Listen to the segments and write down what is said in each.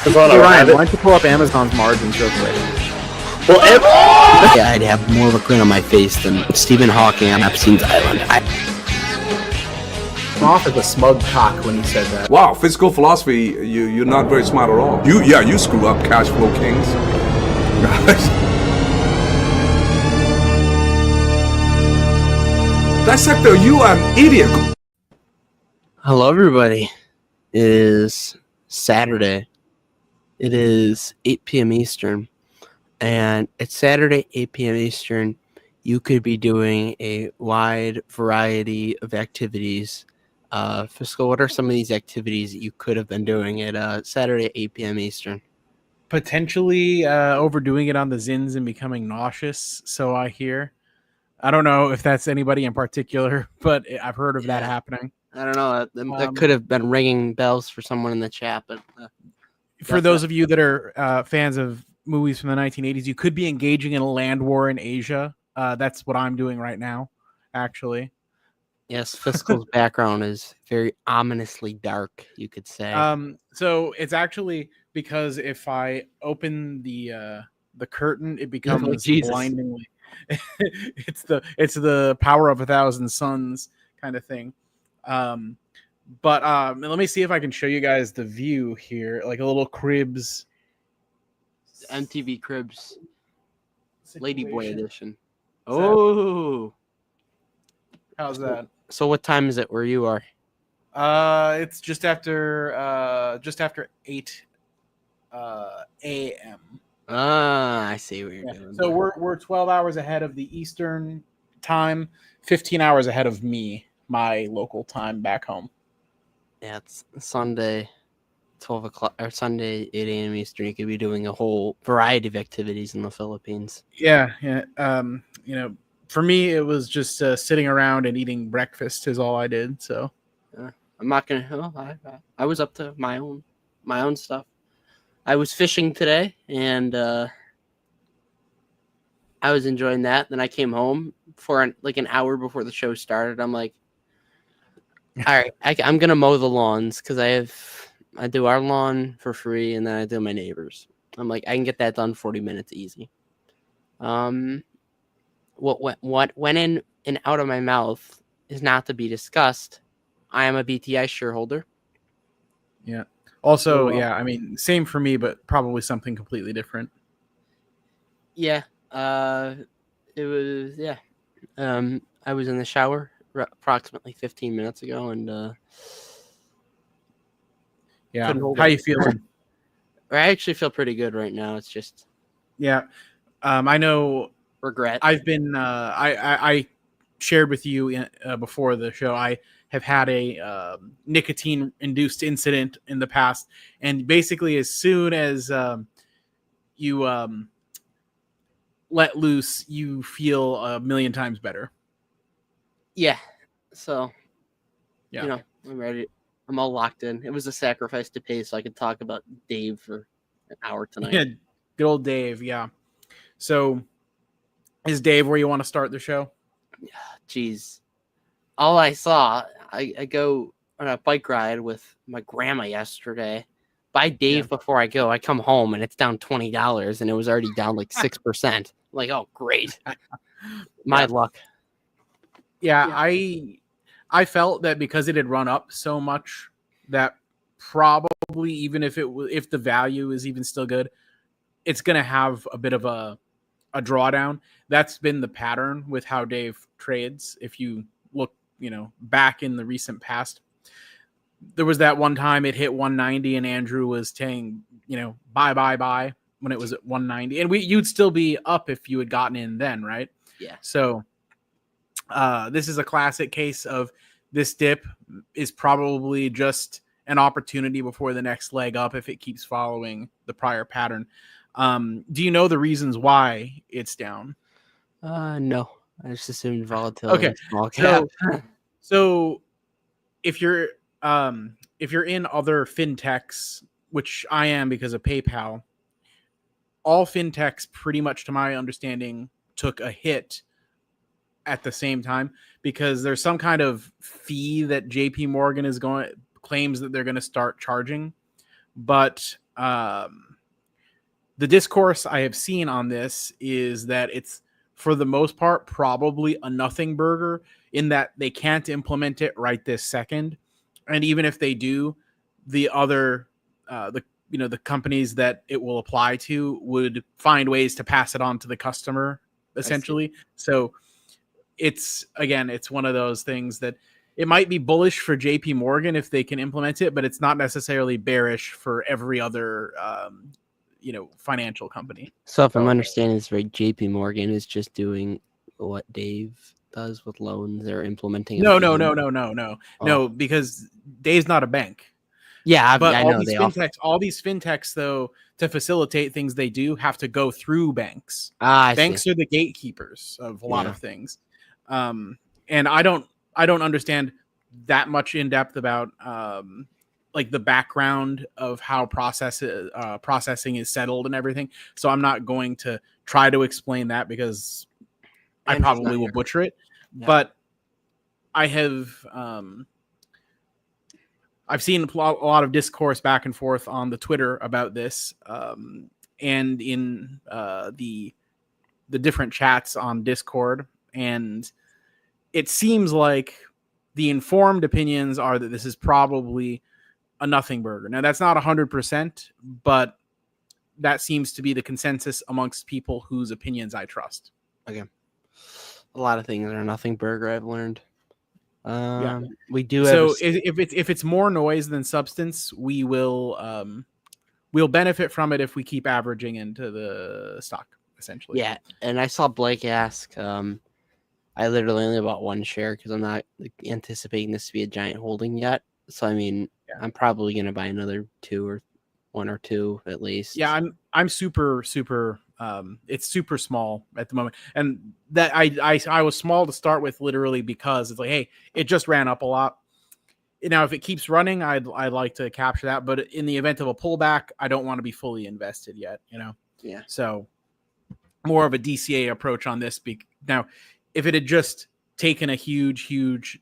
Hey Ryan, why don't you pull up Amazon's margins real quick? Well, I'd have more of a grin on my face than Stephen Hawking on Epstein's Island. I'm off as a smug cock when he said that. Wow, physical philosophy, you're not very smart at all. You screw up, cash flow kings. Dissector, you are an idiot. Hello, everybody. It is Saturday. It is 8 p.m. Eastern. And it's Saturday, 8 p.m. Eastern. You could be doing a wide variety of activities. Fiscal, what are some of these activities that you could have been doing at Saturday, 8 p.m. Eastern? Potentially overdoing it on the Zins and becoming nauseous, so I hear. I don't know if that's anybody in particular, but I've heard of that happening. I don't know. That could have been ringing bells for someone in the chat. But for those of you that are fans of movies from the 1980s, you could be engaging in a land war in Asia. That's what I'm doing right now, actually. Yes, Fiscal's background is very ominously dark, you could say. So it's actually because if I open the curtain, it becomes blindingly. it's the power of 1,000 suns kind of thing. But let me see if I can show you guys the view here, like a little Cribs. MTV Cribs Ladyboy edition. Oh, how's that? So what time is it where you are? It's just after 8 a.m. I see what you're doing. So we're 12 hours ahead of the Eastern time, 15 hours ahead of my local time back home. Yeah, it's Sunday, 12 o'clock, or Sunday, 8 a.m. Eastern. You could be doing a whole variety of activities in the Philippines. Yeah. For me, it was just sitting around and eating breakfast is all I did. So I'm not gonna. I was up to my own stuff. I was fishing today, and I was enjoying that. Then I came home for an hour before the show started. I'm like, all right, I'm gonna mow the lawns because I do our lawn for free, and then I do my neighbors. I'm like, I can get that done 40 minutes easy. What went in and out of my mouth is not to be discussed. I am a BTI shareholder. Yeah. Also, I mean, same for me, but probably something completely different. Yeah. It was, yeah. I was in the shower approximately 15 minutes ago, and yeah. How you feeling? I actually feel pretty good right now. It's just, I know. Regret. I've been I shared with you before the show. I have had a nicotine induced incident in the past, and basically as soon as you let loose, you feel a million times better. Yeah. So I'm ready. I'm all locked in. It was a sacrifice to pay so I could talk about Dave for an hour tonight. Yeah, good old Dave. Yeah. So is Dave where you want to start the show? Jeez. All I saw, I go on a bike ride with my grandma yesterday. Buy Dave before I go. I come home and it's down $20 and it was already down like 6%. Like, oh, great. My luck. Yeah, I felt that because it had run up so much that probably even if the value is even still good, it's going to have a bit of a drawdown. That's been the pattern with how Dave trades. If you look, back in the recent past, there was that one time it hit 190 and Andrew was saying, buy when it was at 190, and you'd still be up if you had gotten in then, right? Yeah. So this is a classic case of this dip is probably just an opportunity before the next leg up if it keeps following the prior pattern. Do you know the reasons why it's down? No, I just assumed volatility. Okay, small cap. So if you're in other fintechs, which I am because of PayPal, all fintechs pretty much, to my understanding, took a hit at the same time because there's some kind of fee that JP Morgan claims that they're going to start charging, but the discourse I have seen on this is that it's, for the most part, probably a nothing burger, in that they can't implement it right this second. And even if they do, the other, the companies that it will apply to would find ways to pass it on to the customer, essentially. So it's one of those things that it might be bullish for JP Morgan if they can implement it, but it's not necessarily bearish for every other, financial company. So if I'm understanding this right, JP Morgan is just doing what Dave does with loans. They're implementing. No, because Dave's not a bank. Yeah, But I all know these fintechs, though, to facilitate things they do, have to go through banks. Banks are the gatekeepers of a lot of things. And I don't understand that much in depth about like the background of how processing is settled and everything. So I'm not going to try to explain that because I probably will butcher it. Yeah. But I have I've seen a lot of discourse back and forth on the Twitter about this, and in the different chats on Discord, and it seems like the informed opinions are that this is probably a nothing burger. Now, that's not 100%, but that seems to be the consensus amongst people whose opinions I trust. Okay. A lot of things are nothing burger, I've learned. Yeah. We do. So if it's more noise than substance, we'll benefit from it if we keep averaging into the stock, essentially. Yeah. And I saw Blake ask, I literally only bought one share because I'm not anticipating this to be a giant holding yet. So, I mean, I'm probably going to buy another one or two at least. Yeah, I'm super, it's super small at the moment. And that I was small to start with, literally because it's like, hey, it just ran up a lot. Now, if it keeps running, I'd like to capture that. But in the event of a pullback, I don't want to be fully invested yet, Yeah. So more of a DCA approach on this. Now, if it had just taken a huge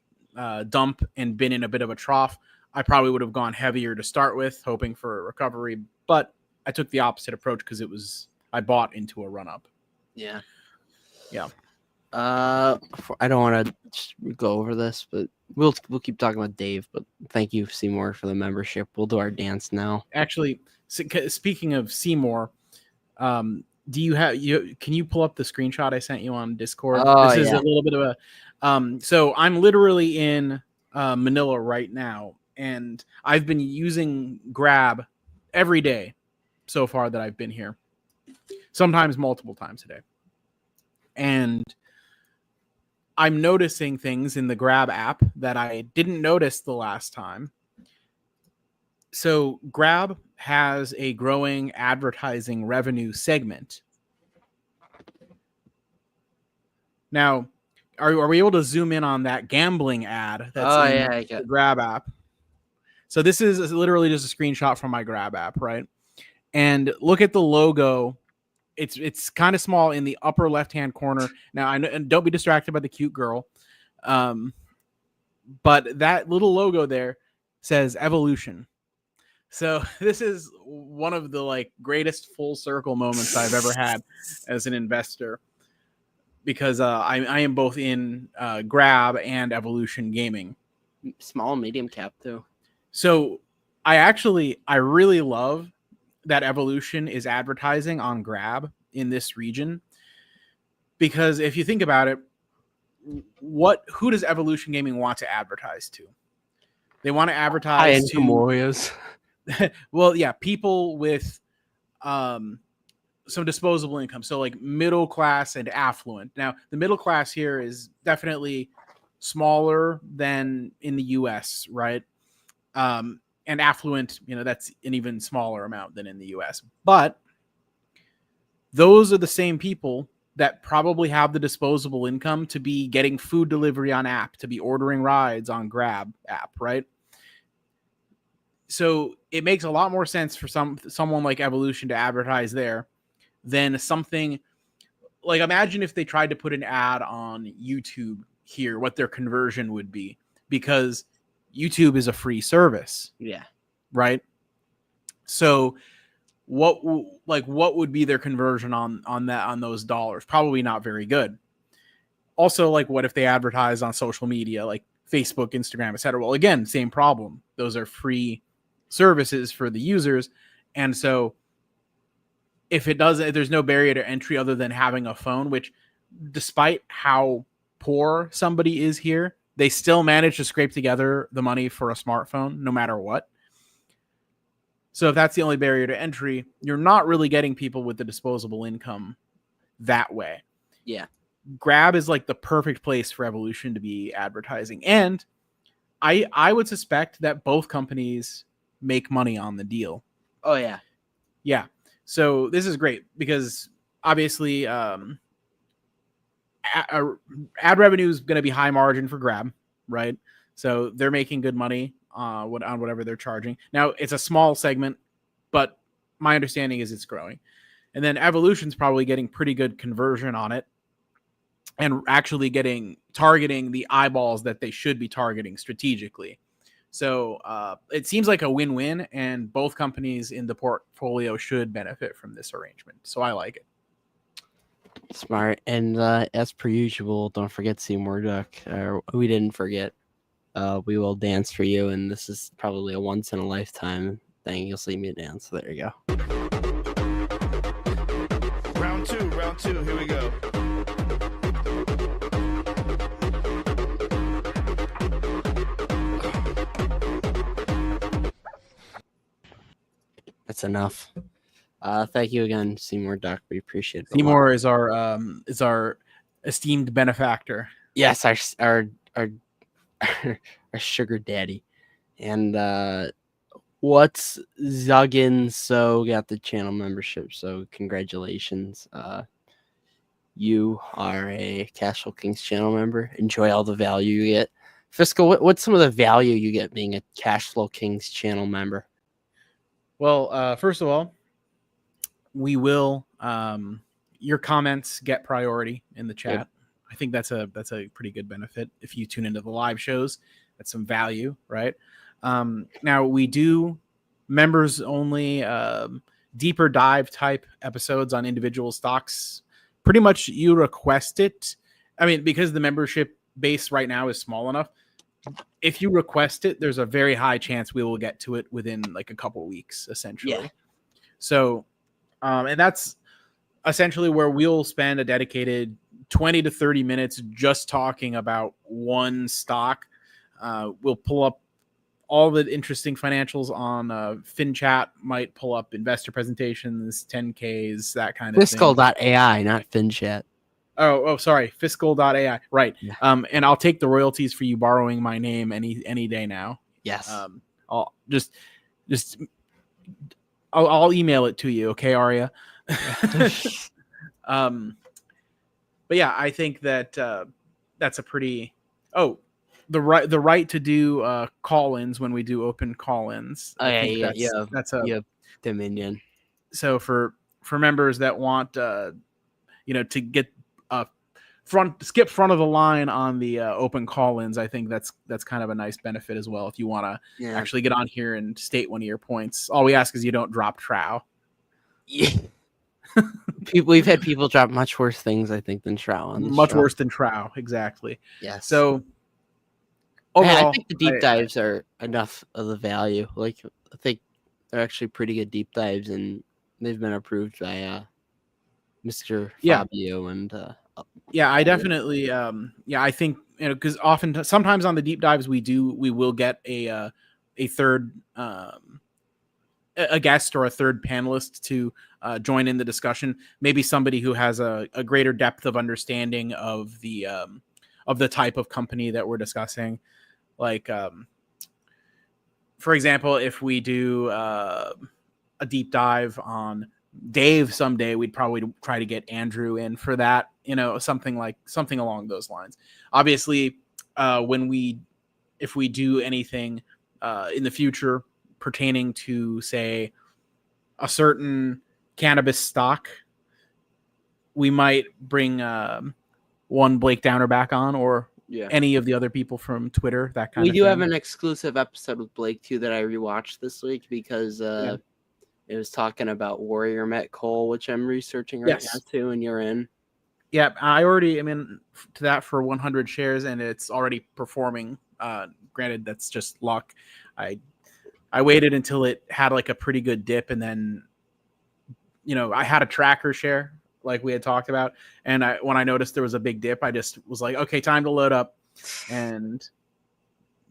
dump and been in a bit of a trough, I probably would have gone heavier to start with, hoping for a recovery. But I took the opposite approach because I bought into a run up. Yeah. Yeah. I don't want to go over this, but we'll keep talking about Dave. But thank you, Seymour, for the membership. We'll do our dance now. Actually, speaking of Seymour, do you have can you pull up the screenshot I sent you on Discord? This is a little bit of a so I'm literally in Manila right now, and I've been using Grab every day so far that I've been here, sometimes multiple times a day. And I'm noticing things in the Grab app that I didn't notice the last time. So Grab has a growing advertising revenue segment. Now, are we able to zoom in on that gambling ad that's in the Grab app? So this is literally just a screenshot from my Grab app, right? And look at the logo. It's kind of small in the upper left-hand corner. Now, and don't be distracted by the cute girl. But that little logo there says Evolution. So this is one of the greatest full circle moments I've ever had as an investor, because I am both in Grab and Evolution Gaming. Small and medium cap too. So I really love that Evolution is advertising on Grab in this region, because if you think about it, who does Evolution Gaming want to advertise to? They want to advertise to warriors. Well, yeah, people with some disposable income, so like middle class and affluent. Now, the middle class here is definitely smaller than in the US, right? And affluent, that's an even smaller amount than in the US. But those are the same people that probably have the disposable income to be getting food delivery on app, to be ordering rides on Grab app, right? So it makes a lot more sense for someone like Evolution to advertise there than something like, imagine if they tried to put an ad on YouTube here, what their conversion would be, because YouTube is a free service. Yeah. Right. So what would be their conversion on those dollars? Probably not very good. Also, like, what if they advertise on social media like Facebook, Instagram, etc.? Well, again, same problem. Those are free services for the users, and so if there's no barrier to entry other than having a phone, which, despite how poor somebody is here, they still manage to scrape together the money for a smartphone no matter what. So if that's the only barrier to entry, you're not really getting people with the disposable income that way. Yeah. Grab is like the perfect place for Evolution to be advertising. And I would suspect that both companies make money on the deal. Oh, yeah. Yeah. So this is great because obviously ad revenue is going to be high margin for Grab, right? So they're making good money on whatever they're charging. Now, it's a small segment, but my understanding is it's growing. And then Evolution's probably getting pretty good conversion on it and actually targeting the eyeballs that they should be targeting strategically. So it seems like a win-win, and both companies in the portfolio should benefit from this arrangement. So I like it. Smart. And as per usual, don't forget Seymour Duck. We didn't forget. We will dance for you, and this is probably a once-in-a-lifetime thing. You'll see me dance. So there you go. Round two, here we go. That's enough. Thank you again, Seymour Duck. We appreciate it. Seymour is our esteemed benefactor. Yes, our sugar daddy. And what's Zuggin so got the channel membership, so congratulations. You are a Cashflow Kings channel member. Enjoy all the value you get. Fiscal, what's some of the value you get being a Cashflow Kings channel member? Well, first of all, we will your comments get priority in the chat. Yep. I think that's a pretty good benefit if you tune into the live shows. That's some value, right? Now we do members only deeper dive type episodes on individual stocks. Pretty much you request it. I mean, because the membership base right now is small enough, if you request it, there's a very high chance we will get to it within like a couple weeks, essentially. Yeah. So, and that's essentially where we'll spend a dedicated 20 to 30 minutes just talking about one stock. We'll pull up all the interesting financials on FinChat, might pull up investor presentations, 10Ks, that kind of thing. Fiscal.ai, not FinChat. Oh, sorry. Fiscal.ai. Right. Yeah. And I'll take the royalties for you borrowing my name any day now. Yes. I'll I'll email it to you. Okay, Arya. But yeah, I think that that's a pretty, the right to do call-ins when we do open call-ins. That's a Dominion. So for members that want, to get skip front of the line on the open call-ins, I think that's kind of a nice benefit as well. If you want to actually get on here and state one of your points, all we ask is you don't drop trow. Yeah. We've had people drop much worse things, I think, than trow on this show. Worse than trow, exactly. Yes. So overall, I think the deep dives are enough of the value. Like, I think they're actually pretty good deep dives, and they've been approved by Mr. Fabio and I definitely I think, because sometimes on the deep dives we will get a third a guest or a third panelist to join in the discussion, maybe somebody who has a greater depth of understanding of the type of company that we're discussing. Like, for example, if we do a deep dive on Dave someday, we'd probably try to get Andrew in for that, something along those lines. Obviously, if we do anything in the future pertaining to, say, a certain cannabis stock, we might bring one Blake Downer back on, or any of the other people from Twitter, that kind of thing. We do have an exclusive episode with Blake too that I rewatched this week because It was talking about Warrior Met Coal, which I'm researching right Yes. now too, and you're in. Yeah, I already am in to that for 100 shares, and it's already performing. Granted, that's just luck. I waited until it had like a pretty good dip, and then I had a tracker share like we had talked about, and when I noticed there was a big dip, I just was like, okay, time to load up, and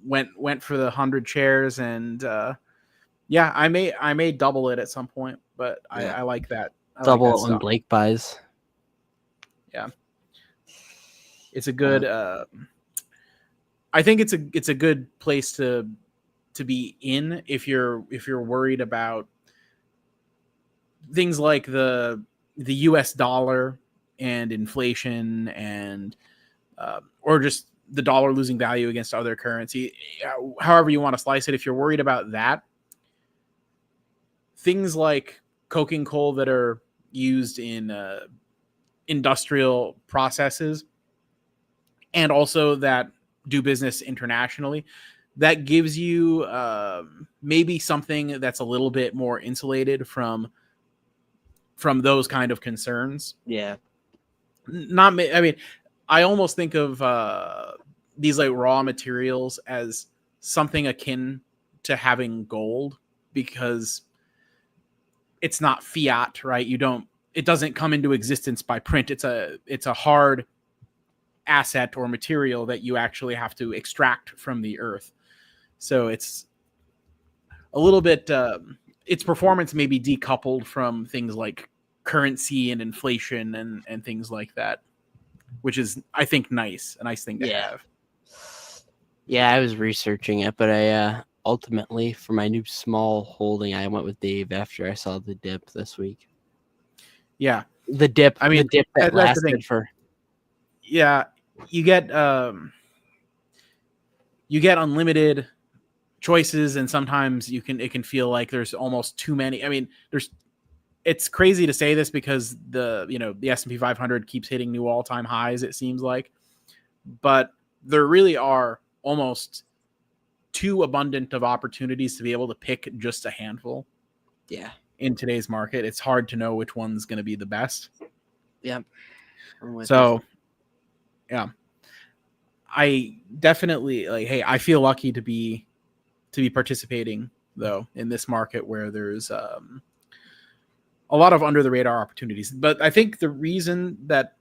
went for the 100 shares, and yeah, I may double it at some point, but Yeah. I like that. I like Double that it when stuff. Blake buys. Yeah, it's a good. I think it's a good place to be in if you're worried about things like the U.S. dollar and inflation, and or just the dollar losing value against other currency. However you want to slice it, if you're worried about that, things like coking coal that are used in industrial processes, and also that do business internationally, that gives you maybe something that's a little bit more insulated from those kind of concerns. Yeah. I mean, I almost think of these like raw materials as something akin to having gold, because it's not fiat, right? It doesn't come into existence by print. It's a hard asset or material that you actually have to extract from the earth. So it's a little bit its performance may be decoupled from things like currency and inflation and things like that, which is, I think, a nice thing to have. Yeah, I was researching it, but I ultimately, for my new small holding, I went with Dave after I saw the dip this week. Yeah, the dip. I mean, the dip that that's the thing. lasted for. Yeah, you get unlimited choices, and sometimes it can feel like there's almost too many. I mean, it's crazy to say this because the S&P 500 keeps hitting new all-time highs, it seems like, but there really are almost too abundant of opportunities to be able to pick just a handful. Yeah. In today's market, it's hard to know which one's going to be the best. Yep. So, yeah, I definitely I feel lucky to be participating though in this market where there's a lot of under the radar opportunities. But I think the reason that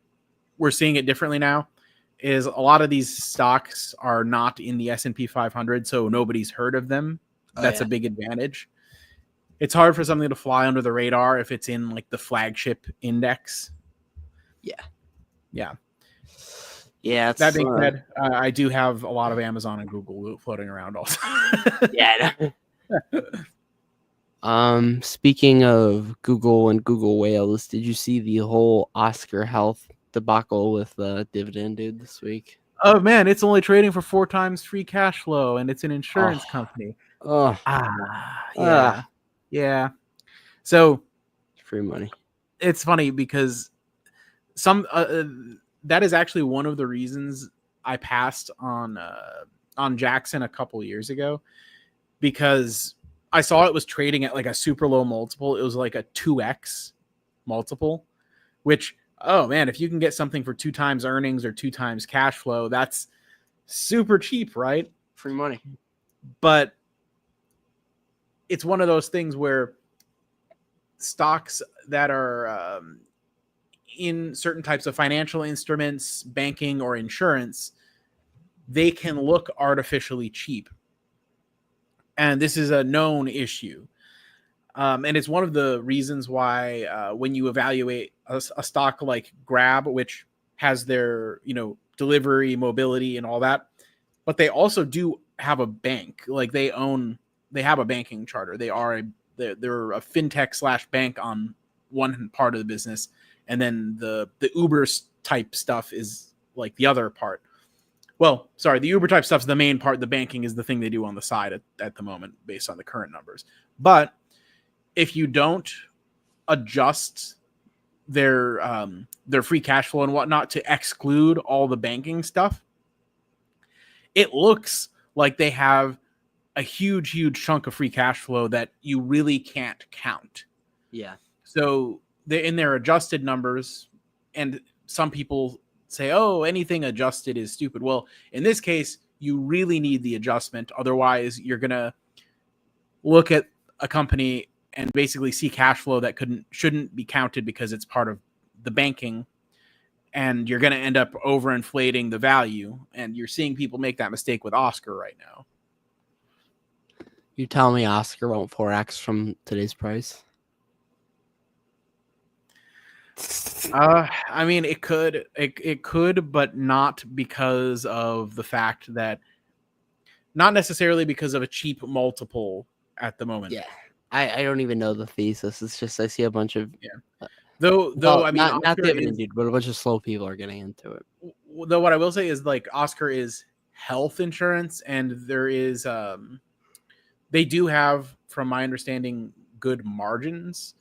we're seeing it differently now is a lot of these stocks are not in the S&P 500, so nobody's heard of them. That's a big advantage. It's hard for something to fly under the radar if it's in like the flagship index. Yeah. That being said, I do have a lot of Amazon and Google floating around also. Yeah. Speaking of Google and Google whales, did you see the whole Oscar Health debacle with the dividend dude this week? Oh man, it's only trading for 4 times free cash flow, and it's an insurance company. Yeah. So free money. It's funny because that is actually one of the reasons I passed on Jackson a couple years ago, because I saw it was trading at like a super low multiple. It was like a 2x multiple, which, oh man, if you can get something for 2 times earnings or 2 times cash flow, that's super cheap, right? Free money. But it's one of those things where stocks that are in certain types of financial instruments, banking, or insurance, they can look artificially cheap. And this is a known issue. And it's one of the reasons why when you evaluate a stock like Grab, which has their, delivery, mobility, and all that, but they also do have a bank. Like they have a banking charter. They're a fintech / bank on one part of the business. And then the Uber type stuff is like the other part. Well, sorry, the Uber type stuff is the main part. The banking is the thing they do on the side at the moment based on the current numbers. But if you don't adjust their free cash flow and whatnot to exclude all the banking stuff, it looks like they have a huge chunk of free cash flow that you really can't count. Yeah. So they in their adjusted numbers, and some people say, "Oh, anything adjusted is stupid." Well, in this case, you really need the adjustment. Otherwise, you're gonna look at a company and basically see cash flow that shouldn't be counted because it's part of the banking, and you're gonna end up overinflating the value. And you're seeing people make that mistake with Oscar right now. You tell me Oscar won't 4x from today's price? I mean, it could, but not because of the fact that, not necessarily because of a cheap multiple at the moment. Yeah. I don't even know the thesis. It's just I see a bunch of Though well, I mean, not Oscar dividend is, dude, but a bunch of slow people are getting into it. though what I will say is like Oscar is health insurance, and there is they do have, from my understanding, good margins.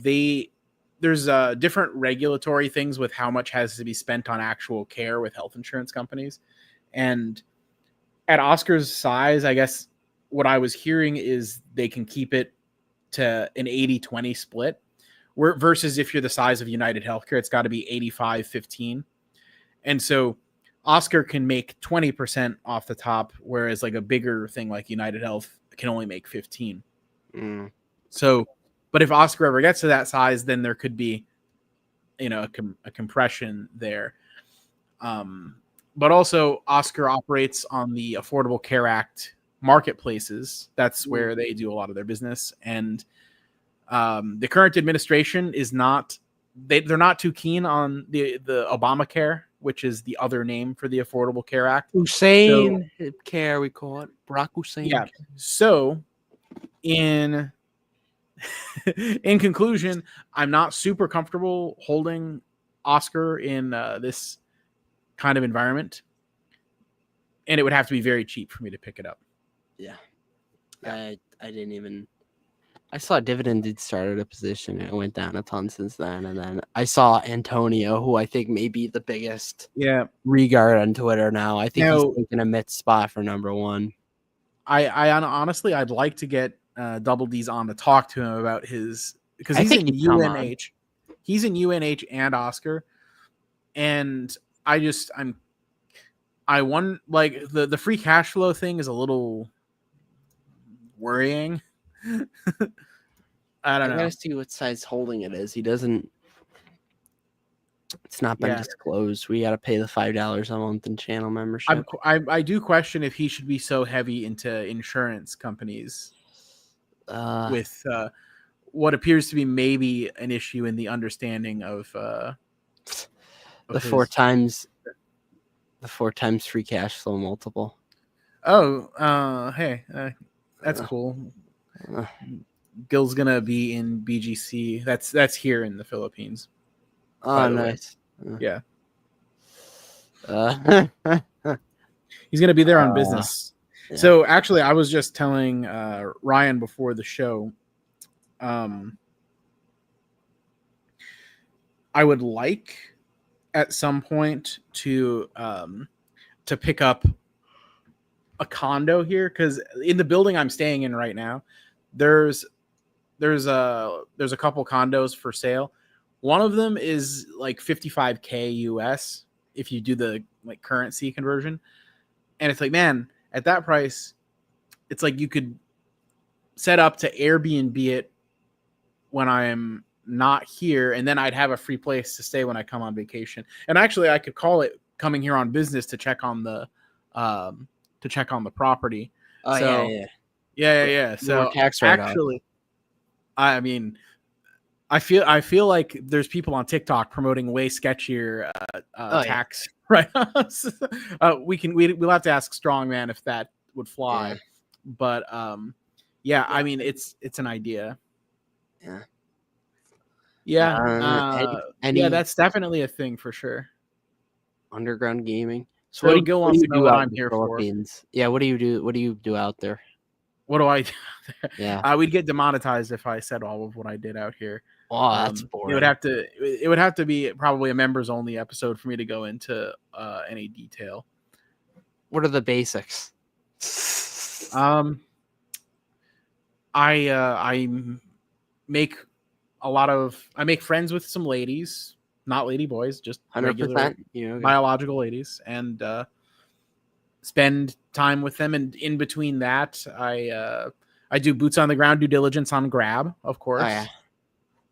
There's different regulatory things with how much has to be spent on actual care with health insurance companies. And at Oscar's size, I guess what I was hearing is they can keep it to an 80-20 split, versus if you're the size of United Healthcare, it's got to be 85-15. And so Oscar can make 20% off the top, whereas like a bigger thing like United Health can only make 15. So, but if Oscar ever gets to that size, then there could be, a compression there. But also Oscar operates on the Affordable Care Act marketplaces. That's where they do a lot of their business. And the current administration is not, they're not too keen on the Obamacare, which is the other name for the Affordable Care Act. Hussein Care, we call it. Barack Hussein. Yeah. So in conclusion, I'm not super comfortable holding Oscar in this kind of environment, and it would have to be very cheap for me to pick it up. Yeah. I didn't even. I saw Dividend did start at a position and it went down a ton since then. And then I saw Antonio, who I think may be the biggest regard on Twitter now. I think he's taking a mid spot for number one. I honestly, I'd like to get Double D's on to talk to him about his, because he's in UNH. He's in UNH and Oscar. And I want, like, the free cash flow thing is a little worrying. I don't know. I gotta see what size holding it is. He doesn't. It's not been disclosed. We gotta pay the $5 a month in channel membership. I do question if he should be so heavy into insurance companies with what appears to be maybe an issue in the understanding of the 4 times free cash flow multiple. Hey, that's cool. Gil's gonna be in BGC. That's here in the Philippines. Oh, nice. Yeah. He's gonna be there on business. Yeah. So actually, I was just telling Ryan before the show. I would like at some point to pick up a condo here, because in the building I'm staying in right now, there's a couple condos for sale. One of them is like $55K US if you do the like currency conversion, and it's like, man, at that price, it's like you could set up to Airbnb it when I'm not here, and then I'd have a free place to stay when I come on vacation. And actually, I could call it coming here on business to check on the property. Oh, so, yeah. So actually, I mean, I feel like there's people on TikTok promoting way sketchier tax write-offs. We'll have to ask Strongman if that would fly. But I mean, it's an idea. That's definitely a thing for sure. Underground gaming. So what do you do out in the Philippines? Yeah, what do you do? What do you do out there? What do I do? Yeah, we'd get demonetized if I said all of what I did out here. Oh, that's boring. It would have to be probably a members only episode for me to go into any detail. What are the basics? I make I make friends with some ladies, not lady boys, just regular 100%. You know, biological ladies, and spend time with them. And in between that, I do boots on the ground due diligence on Grab, of course. oh yeah.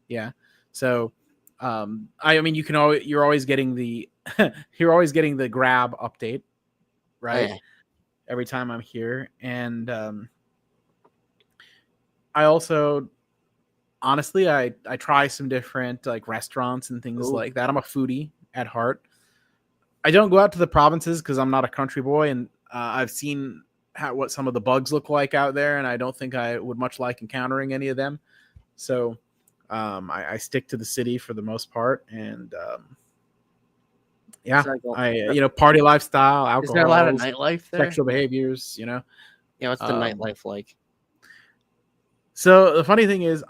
Yeah. So, I mean, you're always getting the you're always getting the Grab update, right? Oh, yeah. Every time I'm here, and I also honestly I try some different like restaurants and things Ooh. like that. I'm a foodie at heart. I don't go out to the provinces because I'm not a country boy, and I've seen what some of the bugs look like out there, and I don't think I would much like encountering any of them. So I stick to the city for the most part, and yeah, party lifestyle, alcohol, Is there a lot of nightlife there? sexual behaviors, Yeah, what's the nightlife like? So the funny thing is,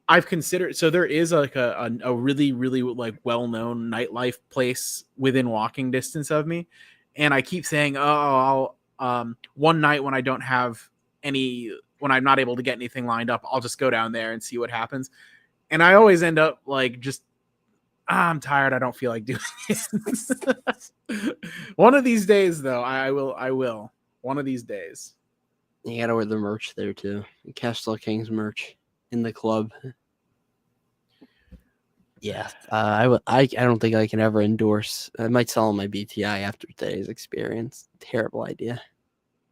I've considered, so there is like a really, really like well-known nightlife place within walking distance of me. And I keep saying, oh, I'll, one night when I don't have when I'm not able to get anything lined up, I'll just go down there and see what happens. And I always end up like, I'm tired. I don't feel like doing it. One of these days though, I will one of these days. You gotta wear the merch there too. Castle Kings merch in the club. Yeah, I don't think I can ever endorse. I might sell on my BTI after today's experience. Terrible idea.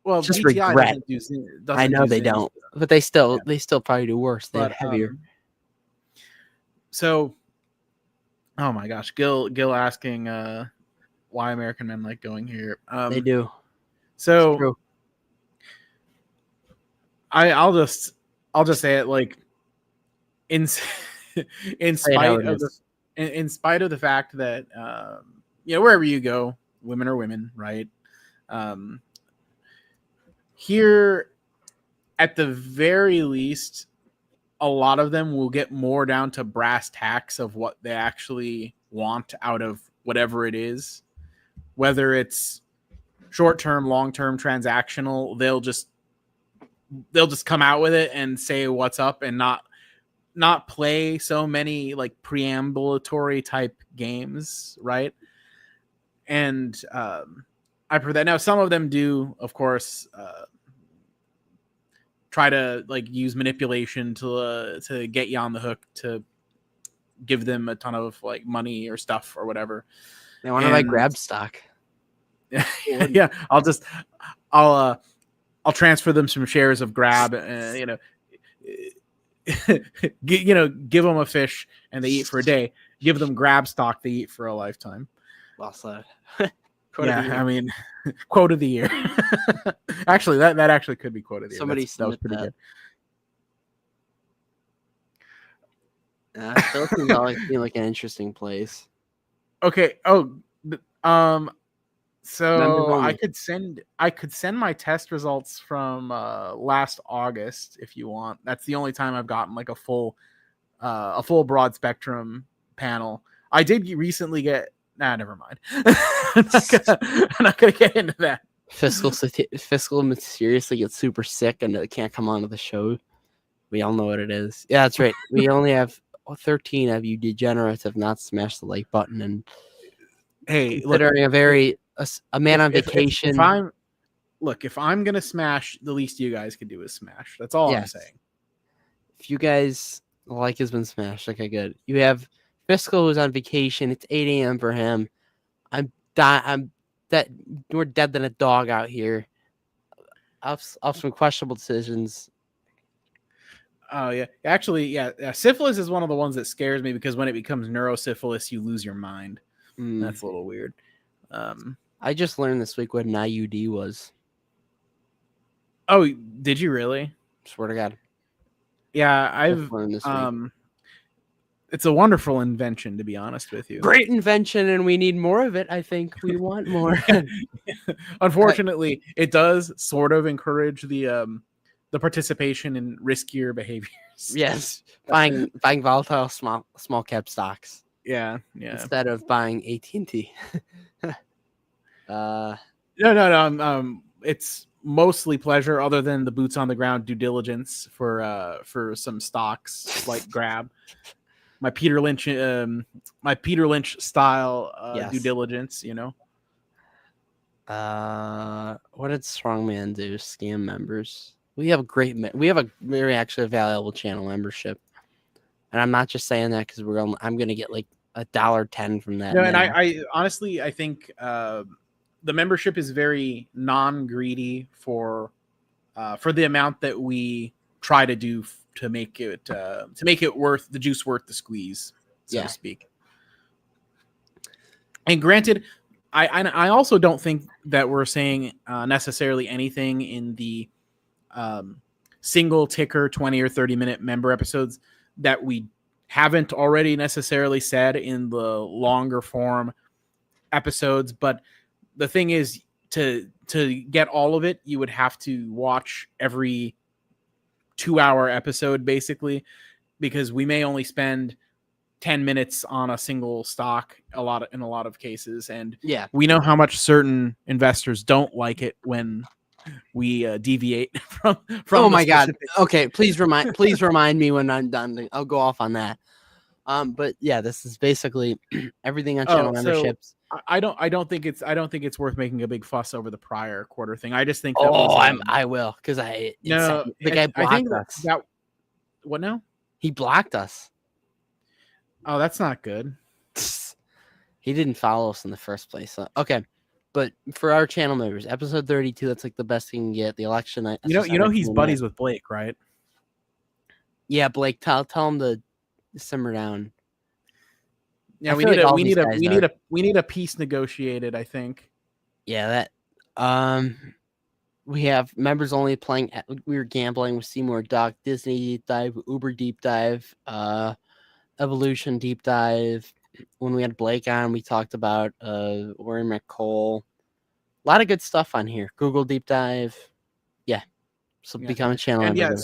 Well, Just BTI regret. doesn't I know they don't, but they still probably do worse. They're But, heavier. So, oh my gosh, Gil asking why American men like going here. They do. So It's true. I'll just say it like in spite of the fact that wherever you go, women are women, right? Here, at the very least, a lot of them will get more down to brass tacks of what they actually want out of whatever it is, whether it's short-term, long-term, transactional. They'll just come out with it and say what's up and not play so many like preambulatory type games, right? And I prefer that. Now, some of them do, of course, try to like use manipulation to get you on the hook, to give them a ton of like money or stuff or whatever. They want to buy Grab stock. Yeah, I'll transfer them some shares of Grab, give them a fish and they eat for a day. Give them Grab stock, they eat for a lifetime. Well said. I mean, quote of the year. Actually, that actually could be quote of the year. Somebody that was pretty good. Philippines always seem like an interesting place. Okay. So I could send my test results from last August if you want. That's the only time I've gotten like a full broad spectrum panel. I did recently get. Nah, never mind. I'm not gonna get into that. Fiscal mysteriously gets super sick and it can't come onto the show. We all know what it is. Yeah, that's right. We only have 13 of you degenerates have not smashed the like button. And hey, considering a man on vacation. If I'm gonna smash, the least you guys can do is smash. That's all I'm saying. If you guys like has been smashed, okay, good. You have Fiscal who's on vacation. It's 8 a.m. for him. We're dead than a dog out here. I've some questionable decisions. Oh yeah, actually, yeah. Syphilis is one of the ones that scares me because when it becomes neurosyphilis, you lose your mind. That's a little weird. I just learned this week what an IUD was. Oh, did you really? Swear to God. Yeah, I've learned this week. It's a wonderful invention, to be honest with you. Great invention, and we need more of it. I think we want more. Unfortunately, it does sort of encourage the participation in riskier behaviors. Yes, buying volatile small cap stocks. Yeah. Instead of buying AT&T. No. It's mostly pleasure, other than the boots on the ground due diligence for some stocks, slight grab. My Peter Lynch style Yes. due diligence. What did Strongman do? Scam members. We have a very actually valuable channel membership, and I'm not just saying that because I'm gonna get like $1.10 from that. No, and now. I honestly I think the membership is very non-greedy for the amount that we try to do to make it worth the juice, worth the squeeze, so to speak. And granted, I also don't think that we're saying necessarily anything in the single ticker 20 or 30-minute member episodes that we haven't already necessarily said in the longer form episodes. But the thing is, to get all of it, you would have to watch every 2-hour episode basically, because we may only spend 10 minutes on a single stock in a lot of cases, and we know how much certain investors don't like it when we deviate from oh my god. Okay, please remind me when I'm done. I'll go off on that. But yeah, this is basically everything on channel memberships. I don't think it's worth making a big fuss over the prior quarter thing. I just think I will, because the guy blocked us. What now? He blocked us. Oh, that's not good. He didn't follow us in the first place. Okay. But for our channel members, episode 32, that's like the best you can get. The election night. You know he's buddies with Blake, right? Yeah, Blake, tell him to simmer down. Yeah, we need a peace negotiated, I think. Yeah, that we have members only playing. We were gambling with Seymour Duck, Disney deep dive, Uber deep dive, Evolution deep dive. When we had Blake on, we talked about Warren McCole. A lot of good stuff on here. Google deep dive. Yeah. So become a channel member.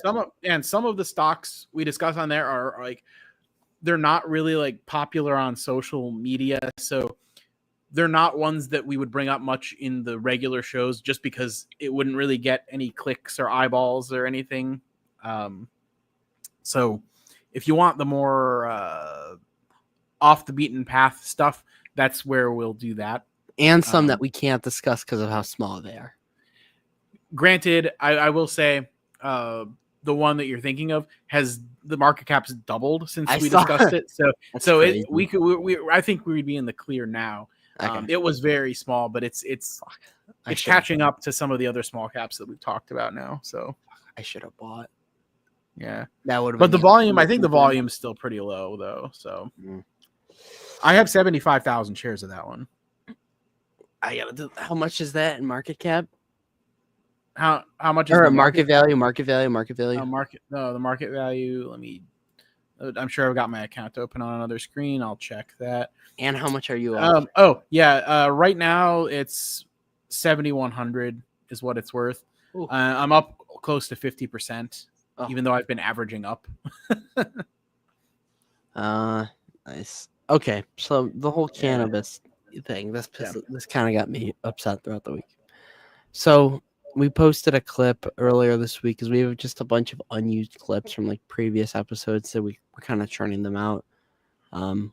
Some of the stocks we discuss on there are like, they're not really like popular on social media, so they're not ones that we would bring up much in the regular shows, just because it wouldn't really get any clicks or eyeballs or anything. So if you want the more off the beaten path stuff, that's where we'll do that. And some that we can't discuss because of how small they are. Granted, I will say the one that you're thinking of has the market cap's doubled since we discussed it. So I think we'd be in the clear now. Okay. It was very small, but it's catching up to some of the other small caps that we've talked about now. So I should have bought. Yeah, that would. But the volume, I think the volume is still pretty low though. So I have 75,000 shares of that one. I gotta do. How much is that in market cap? How much is the market value? Market value. The market value. I'm sure I've got my account open on another screen. I'll check that. And how much are you? Right now it's 7,100 is what it's worth. I'm up close to 50%, even though I've been averaging up. Nice. Okay, so the whole cannabis thing, this kind of got me upset throughout the week. So we posted a clip earlier this week because we have just a bunch of unused clips from like previous episodes, so we're kind of churning them out.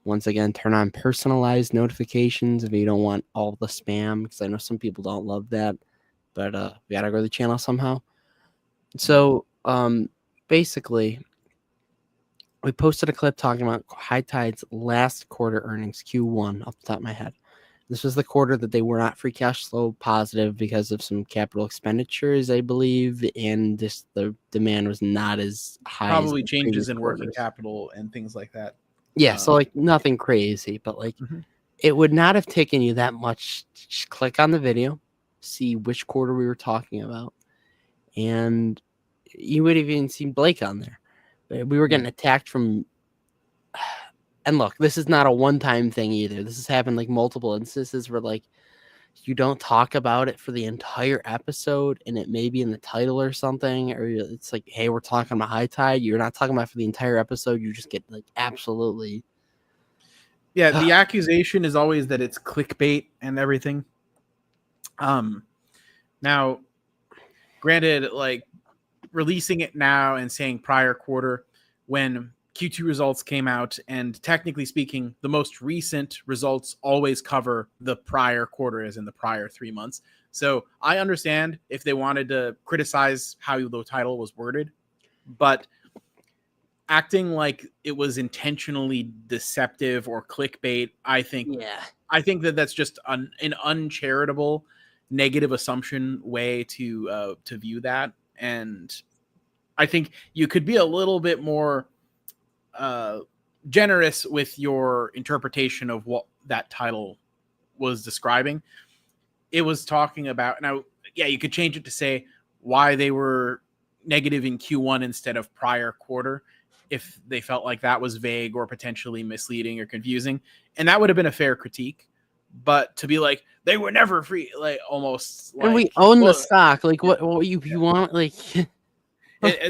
Once again, turn on personalized notifications if you don't want all the spam, because I know some people don't love that, but we gotta grow the channel somehow. So basically, we posted a clip talking about High Tide's last quarter earnings, Q1, off the top of my head. This was the quarter that they were not free cash flow positive because of some capital expenditures, I believe, and the demand was not as high. Probably changes in working capital and things like that. Yeah, so like nothing crazy, but like it would not have taken you that much to just click on the video, see which quarter we were talking about, and you would have even seen Blake on there. We were getting attacked from... And look, this is not a one-time thing either. This has happened like multiple instances where like you don't talk about it for the entire episode and it may be in the title or something, or it's like, hey, we're talking about High Tide. You're not talking about it for the entire episode. You just get like absolutely. Yeah, the accusation is always that it's clickbait and everything. Now, granted, like releasing it now and saying prior quarter when Q2 results came out, and technically speaking, the most recent results always cover the prior quarter, as in the prior 3 months. So I understand if they wanted to criticize how the title was worded, but acting like it was intentionally deceptive or clickbait, I think that that's just an uncharitable, negative assumption way to view that. And I think you could be a little bit more generous with your interpretation of what that title was describing. It was talking about, now, yeah, you could change it to say why they were negative in Q1 instead of prior quarter, if they felt like that was vague or potentially misleading or confusing. And that would have been a fair critique. But to be like, they were never free, like almost like, and we own the stock. Like, what you want? Like,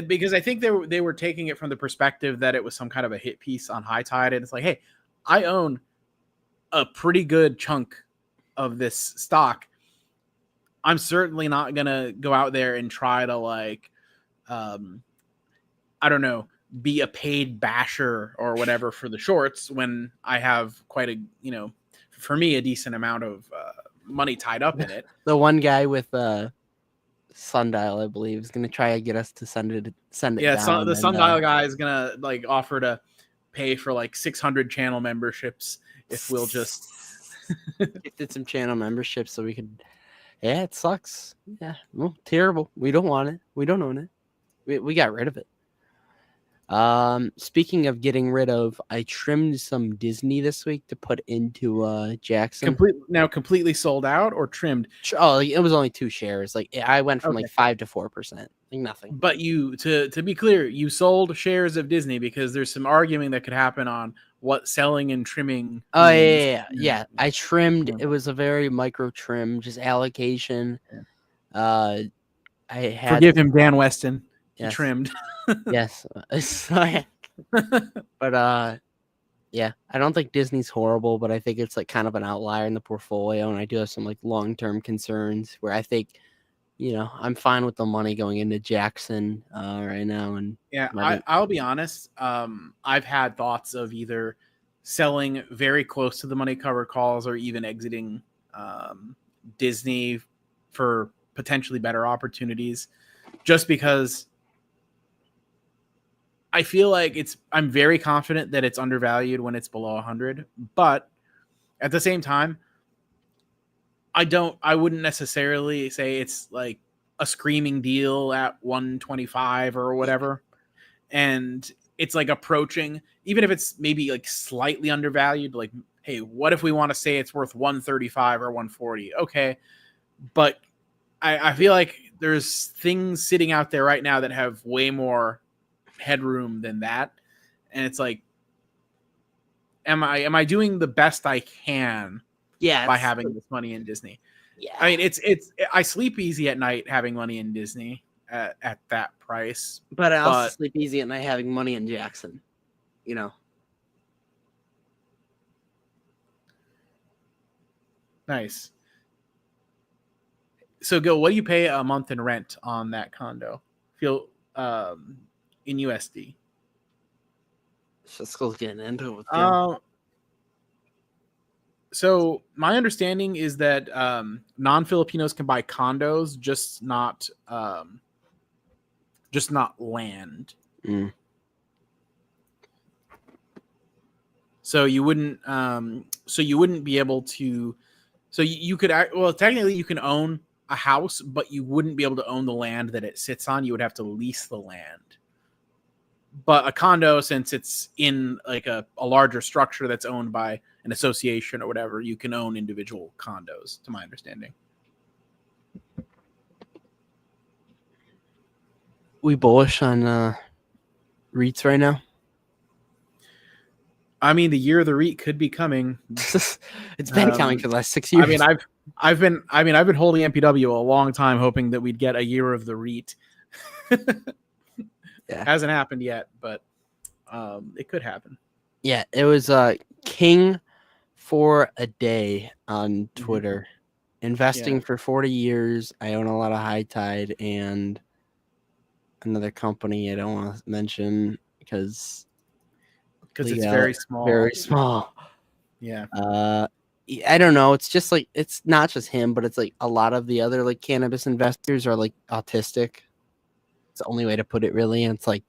because I think they were taking it from the perspective that it was some kind of a hit piece on High Tide. And it's like, hey, I own a pretty good chunk of this stock. I'm certainly not going to go out there and try to like, I don't know, be a paid basher or whatever for the shorts when I have quite a, for me, a decent amount of money tied up in it. The one guy with Sundial, I believe, is going to try to get us to send it Yeah, down. the Sundial guy is going to like offer to pay for like 600 channel memberships if we'll just get some channel memberships so we could. Yeah, it sucks. Yeah, well, terrible. We don't want it. We don't own it. We got rid of it. Speaking of getting rid of, I trimmed some Disney this week to put into Jackson. Completely sold out or trimmed? Oh, it was only 2 shares. Like I went from like 5 to 4%. Like nothing. But you, to be clear, you sold shares of Disney because there's some arguing that could happen on what selling and trimming. Oh yeah. I trimmed. It was a very micro trim, just allocation. I had. Forgive him, Dan Weston. Yes. He trimmed. Yes. But yeah, I don't think Disney's horrible, but I think it's like kind of an outlier in the portfolio, and I do have some like long-term concerns where I think, I'm fine with the money going into Jackson right now. And yeah, I'll be honest. I've had thoughts of either selling very close to the money covered calls or even exiting Disney for potentially better opportunities, just because I feel like I'm very confident that it's undervalued when it's below 100, but at the same time, I wouldn't necessarily say it's like a screaming deal at 125 or whatever. And it's like approaching, even if it's maybe like slightly undervalued, like, hey, what if we want to say it's worth 135 or 140? Okay. But I feel like there's things sitting out there right now that have way more headroom than that, and it's like, am I doing the best I can by having this money in Disney? Yeah, I mean, I sleep easy at night having money in Disney at that price, but I also sleep easy at night having money in Jackson. Nice. So Gil, what do you pay a month in rent on that condo? Feel in USD. Just getting into it. So my understanding is that non-Filipinos can buy condos, just not land. Mm. So you wouldn't be able to. So you could technically you can own a house, but you wouldn't be able to own the land that it sits on. You would have to lease the land. But a condo, since it's in like a larger structure that's owned by an association or whatever, you can own individual condos, to my understanding. We bullish on REITs right now? I mean, the year of the REIT could be coming. It's been coming for the last 6 years. I mean, I've been holding MPW a long time, hoping that we'd get a year of the REIT. Yeah. Hasn't happened yet, but it could happen. Yeah, it was King for a day on Twitter, investing for 40 years. I own a lot of High Tide and another company I don't want to mention because it's very small. Very small. Yeah. I don't know. It's just like it's not just him, but it's like a lot of the other like cannabis investors are like autistic. It's the only way to put it, really. And it's like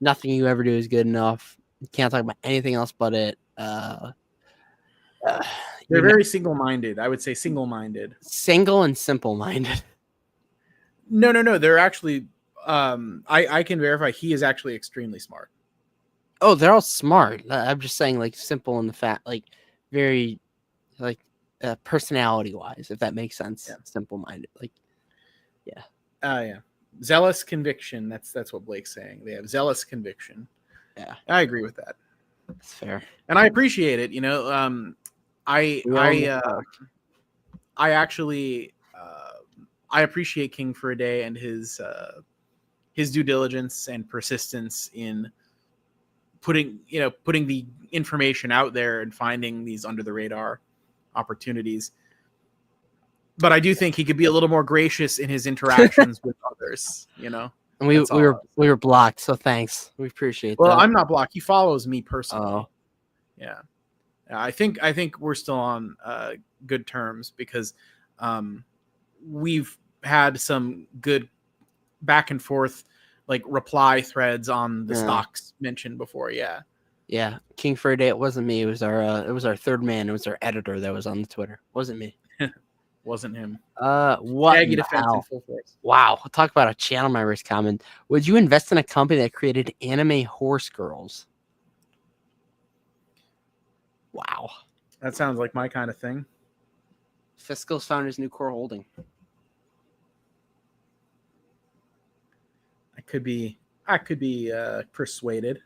nothing you ever do is good enough. You can't talk about anything else but it. They're very single-minded. I would say single-minded. Single and simple-minded. No. They're actually. I can verify he is actually extremely smart. Oh, they're all smart. I'm just saying, like, simple in the fact, like, very, like, personality-wise, if that makes sense. Yeah. Simple-minded, like, yeah. Yeah. Zealous conviction. That's what Blake's saying. They have zealous conviction. Yeah, I agree with that. That's fair. And I appreciate it. You know, I actually I appreciate King for a Day and his due diligence and persistence in putting the information out there and finding these under the radar opportunities. But I do think he could be a little more gracious in his interactions with others, you know. And we were blocked, so thanks. We appreciate that. Well, I'm not blocked. He follows me personally. Oh. Yeah. I think we're still on good terms because we've had some good back and forth like reply threads on the stocks mentioned before. Yeah. Yeah. King for a Day. It wasn't me. It was our third man. It was our editor that was on the Twitter. It wasn't me. Wasn't him. What? Aggie defense in full force. Wow. I'll talk about a channel my risk comment. Would you invest in a company that created anime horse girls? Wow. That sounds like my kind of thing. Fiscal's found his new core holding. I could be persuaded.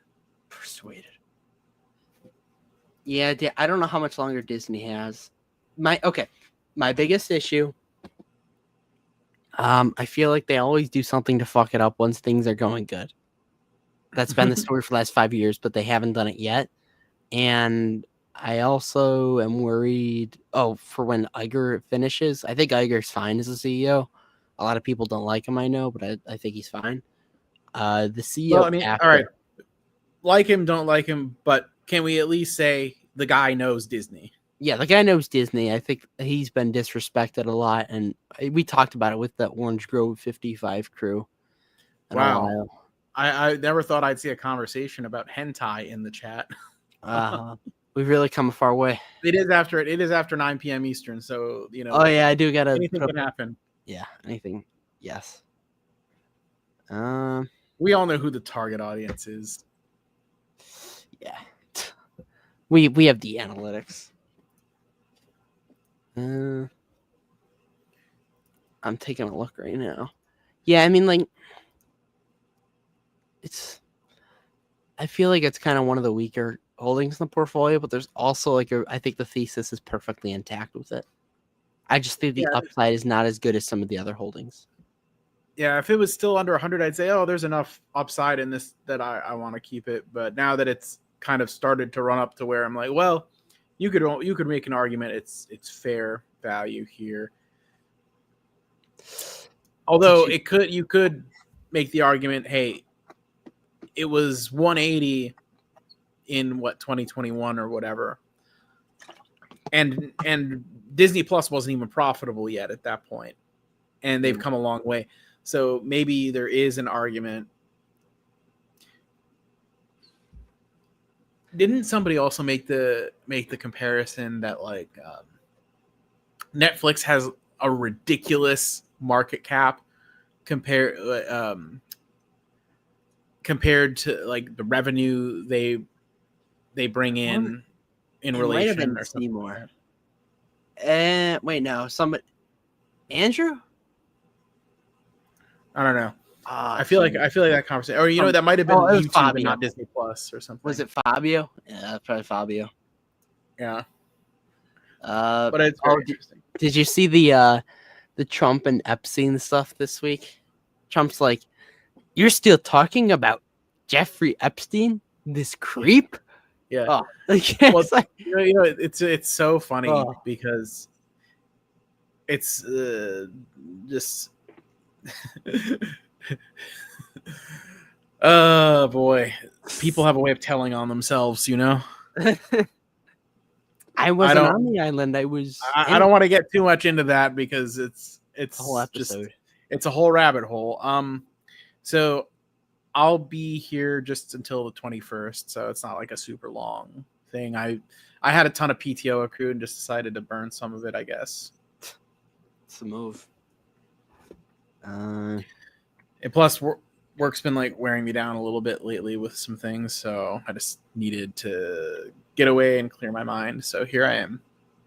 Yeah, I don't know how much longer Disney has. My biggest issue. I feel like they always do something to fuck it up once things are going good. That's been the story for the last 5 years, but they haven't done it yet. And I also am worried. For when Iger finishes. I think Iger's fine as a CEO. A lot of people don't like him, I know, but I think he's fine. The CEO. Well, I mean, all right. Like him, don't like him, but can we at least say the guy knows Disney? Yeah, the guy knows Disney. I think he's been disrespected a lot, and we talked about it with the Orange Grove 55 crew. Wow. I never thought I'd see a conversation about hentai in the chat. We've really come a far way. It is after 9 p.m. Eastern, so you know. Oh yeah, I do gotta. Anything can happen. Yeah, anything. Yes. We all know who the target audience is. Yeah. We have the analytics. I'm taking a look right now. Yeah, I mean, like, I feel like it's kind of one of the weaker holdings in the portfolio, but there's also I think the thesis is perfectly intact with it. I just think the upside is not as good as some of the other holdings. Yeah, if it was still under 100, I'd say, there's enough upside in this that I want to keep it. But now that it's kind of started to run up to where I'm like, well, you could make an argument it's fair value here. Although you could make the argument, hey, it was 180 in 2021 or whatever, and Disney Plus wasn't even profitable yet at that point, and they've come a long way. So maybe there is an argument. Didn't somebody also make the comparison that like Netflix has a ridiculous market cap compared to like the revenue they bring in relation or something? More. Wait, no, somebody. Andrew? I don't know. I feel like that conversation, or that might have been YouTube Fabio. and not Disney Plus or something. Was it Fabio? Yeah, that's probably Fabio. Yeah. But it's interesting. Did you see the Trump and Epstein stuff this week? Trump's like, "You're still talking about Jeffrey Epstein, this creep?" Yeah. Well, it's so funny because it's just oh boy, people have a way of telling on themselves, you know. I wasn't on the island. I was. I don't want to get too much into that because it's a whole episode. It's a whole rabbit hole. So I'll be here just until the 21st, so it's not like a super long thing. I had a ton of PTO accrued and just decided to burn some of it, I guess. It's the move. And plus, work's been like wearing me down a little bit lately with some things, so I just needed to get away and clear my mind. So here I am.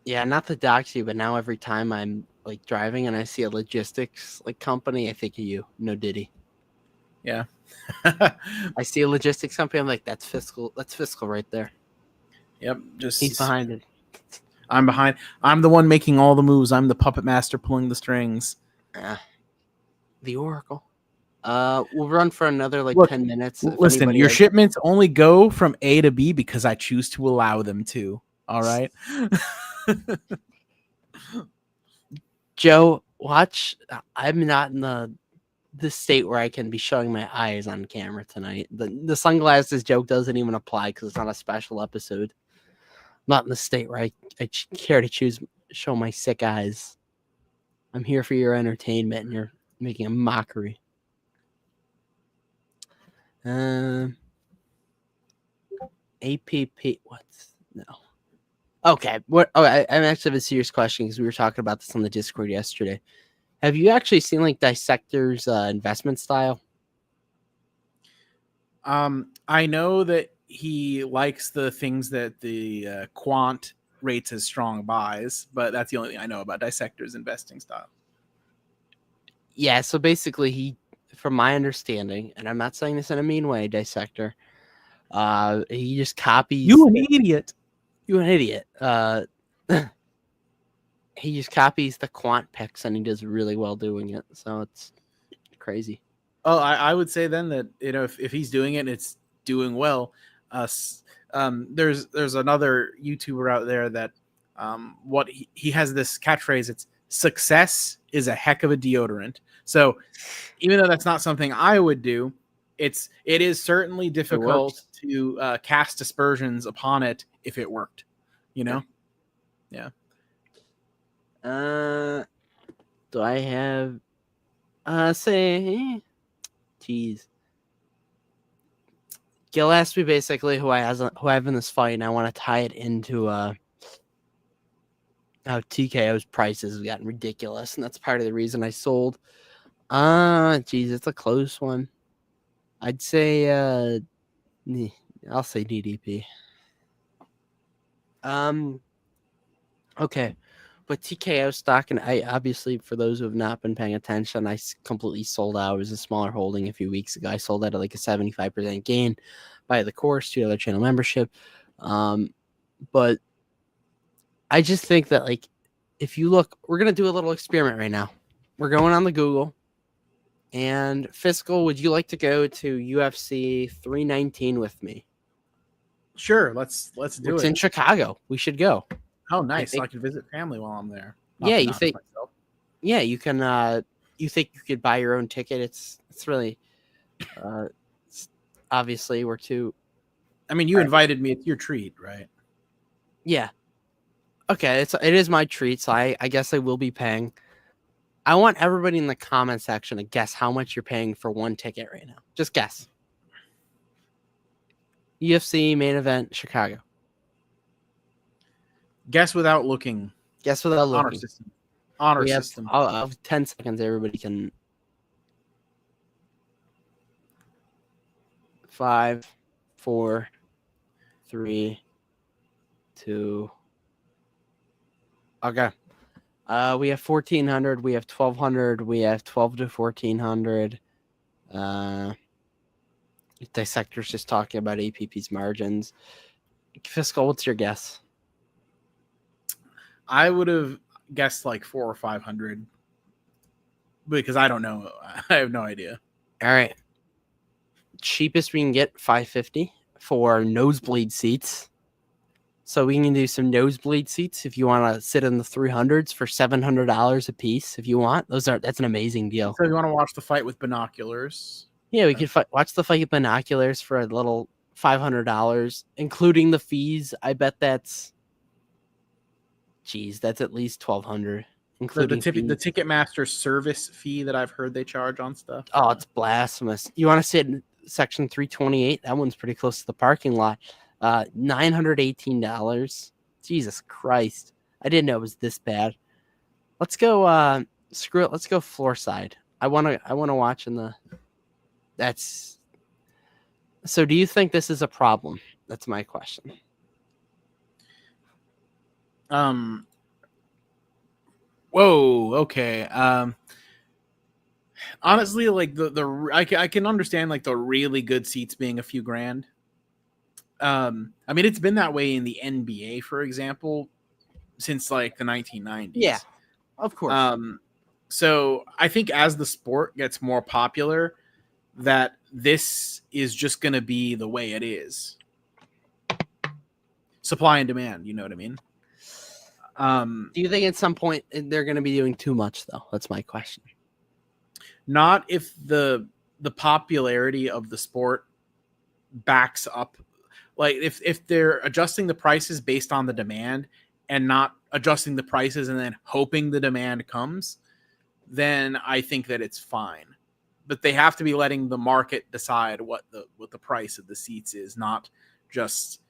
Yeah, not to dox you, but now every time I'm like driving and I see a logistics like company, I think of you. No Diddy. Yeah. I see a logistics company. I'm like, that's fiscal. That's fiscal right there. Yep. Just he's behind it. I'm behind. I'm the one making all the moves. I'm the puppet master pulling the strings. The Oracle. We'll run for another 10 minutes. Listen, your shipments only go from A to B because I choose to allow them to. All right. Joe, watch. I'm not in the state where I can be showing my eyes on camera tonight. The sunglasses joke doesn't even apply because it's not a special episode. I'm not in the state where I care to show my sick eyes. I'm here for your entertainment, and you're making a mockery. APP. What's no? Okay. What? Oh, I actually have a serious question because we were talking about this on the Discord yesterday. Have you actually seen Dissector's investment style? I know that he likes the things that the quant rates as strong buys, but that's the only thing I know about Dissector's investing style. Yeah, so basically he, from my understanding, and I'm not saying this in a mean way, Dissector, he just copies. You an idiot. You an idiot. He just copies the quant picks and he does really well doing it. So it's crazy. Oh, I would say then that, if he's doing it and it's doing well, there's another YouTuber out there that what he has this catchphrase. It's success is a heck of a deodorant. So even though that's not something I would do, it is certainly difficult to cast aspersions upon it if it worked, Yeah. Do I have geez. Gil asked me basically who I have in this fight, and I want to tie it into how TKO's prices have gotten ridiculous, and that's part of the reason I sold. Geez, it's a close one. I'd say I'll say DDP. Okay. But TKO stock, and I obviously, for those who have not been paying attention, I completely sold out. It was a smaller holding a few weeks ago. I sold out at a 75% gain by the course, $2 channel membership. But I just think that if you look, we're gonna do a little experiment right now. We're going on the Google, and Fiscal, would you like to go to UFC 319 with me? Sure, let's do it. It's in Chicago. We should go. Oh, nice! So I can visit family while I'm there. Yeah, you think? Yeah, you can. You think you could buy your own ticket? It's really, obviously we're too. I mean, you invited me. It's your treat, right? Yeah. Okay, it is my treat, so I guess I will be paying. I want everybody in the comment section to guess how much you're paying for one ticket right now. Just guess. UFC main event, Chicago. Guess without looking. Guess without looking. Honor system. Honor system. I'll have 10 seconds. Everybody can. 5, 4, 3, 2. Okay. We have 1,400. We have 1,200. We have 12 to 1,400. Dissector's just talking about APP's margins. Fiscal, what's your guess? I would have guessed 400 or 500 because I don't know. I have no idea. All right. Cheapest we can get, $550 for nosebleed seats. So we can do some nosebleed seats if you want to sit in the 300s for $700 a piece. If you want, that's an amazing deal. So if you want to watch the fight with binoculars, Yeah, we could watch the fight with binoculars for a little $500, including the fees. I bet that's at least $1,200, including the Ticketmaster service fee that I've heard they charge on stuff. Oh, it's blasphemous. You want to sit in section 328? That one's pretty close to the parking lot. $918. Jesus Christ. I didn't know it was this bad. Let's go screw it. Let's go floor side. I want to watch in the that's So do you think this is a problem? That's my question. Whoa, okay. Honestly, like I can understand like the really good seats being a few grand. I mean, it's been that way in the NBA, for example, since like the 1990s. Yeah, of course. So I think as the sport gets more popular, that this is just going to be the way it is. Supply and demand, you know what I mean? Do you think at some point they're going to be doing too much, though? That's my question. Not if the popularity of the sport backs up. Like if they're adjusting the prices based on the demand and not adjusting the prices and then hoping the demand comes, then I think that it's fine. But they have to be letting the market decide what the price of the seats is, not just